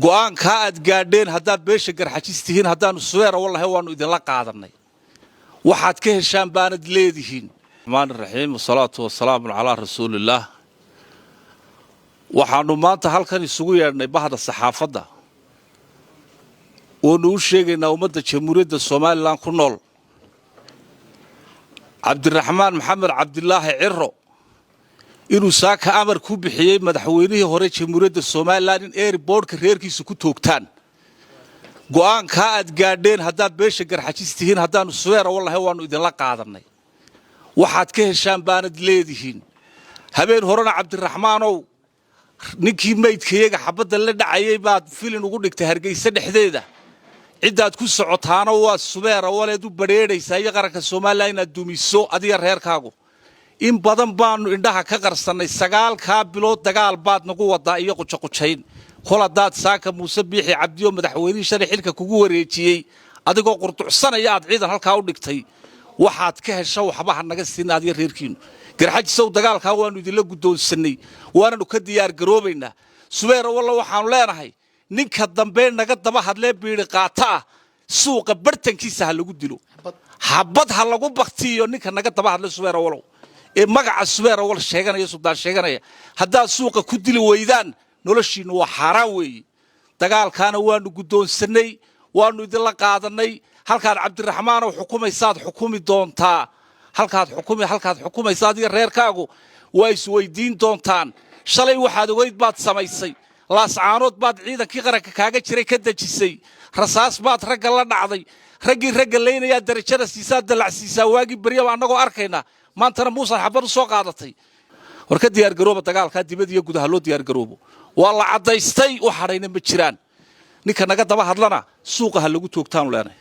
go'aan ka aad gaadheen haddaad beesha garxajistihiin haddaanu suweera wallahi waanu idinla qaadanay waxaad ka heshaan baanad leedihiin rahmaan rahiim wasalaatu wasalaamu ala rasuulillah waxaanu maanta halkan isugu yeedhnay bahda saxaafadda oo noo sheegaynaa ummadda jamhuuriyadda Soomaaliland ku nool Cabdiraxmaan Maxamed Cabdilaahi Cirro inuu saaka amar ku bixiyay madaxweynihii hore jamhuuriyadda Soomaaliland in airport-ka reerkiisa ku toogtaan go'aan ka aad gaadheen haddaad beesha garxajistihiin haddaanu suweera wallahi waanu idinla qaadanay waxaad ka heshaan baanad leedihiin habeen horena Cabdiraxmaanow ninkii meydkayaga xabadda la dhacayay baad filin ugu dhigtay Hargeysa dhexdeeda cidaad ku socotaana waa suweera waleed u bareeraysaa iyo qaranka Soomaaliland inaad dumiso adiga reerkaagu in badan baanu indhaha ka qarsanay 9 bilood dagaal baad nagu wadaa iyo qujayn koladaad saaka Muuse Biixi Cabdiyo madaxweynihii shalay xilka kugu wareejiyay adigoo qurducsanaya aad ciidan halka u dhigtay waxaad ka hesho waxba naga siinaad iyo reerkiinu garxajisow dagaalka waanu idin la gudoonsanay waanu ka diyaar garoobaynaa suweera wallahi waxaan leenahay ninka dambe naga daba hadlee biiri qaata suuqa bartankiisa ha lagu dilo habad ha lagu baqtiyo ninka naga daba hadlee suweera wallahi magaca suweera wal sheeganaya Suudaan sheeganaya hadaa suuqa ku dili weydaan noloshiina waa xaraan weey dagaalkaana waanu gudoonsanay waanu idin la qaadanay halkaan Cabdiraxmaan oo xukumaysaad xukumi doontaa halkaad xukumaysaad iyo reerkaagu way is weydiin doontaan shalay waxaad ogeyd baad samaysay laascaanood baad ciidankii qaranka kaaga jiray ka dajisay rasaas baad ragga la dhacday ragga leynaya darajada siisaa dalacsiisaa waagi bariyaba anagoo arkayna maantana Muuse xabad soo qaadatay warka diyaar garooba dagaalka dibadda iyo gudaha loo diyaar garoobo waa la cadaystay waxaanayna ma jiraan ninka naga daba hadlana suuqa ha lagu toogtaan leenahay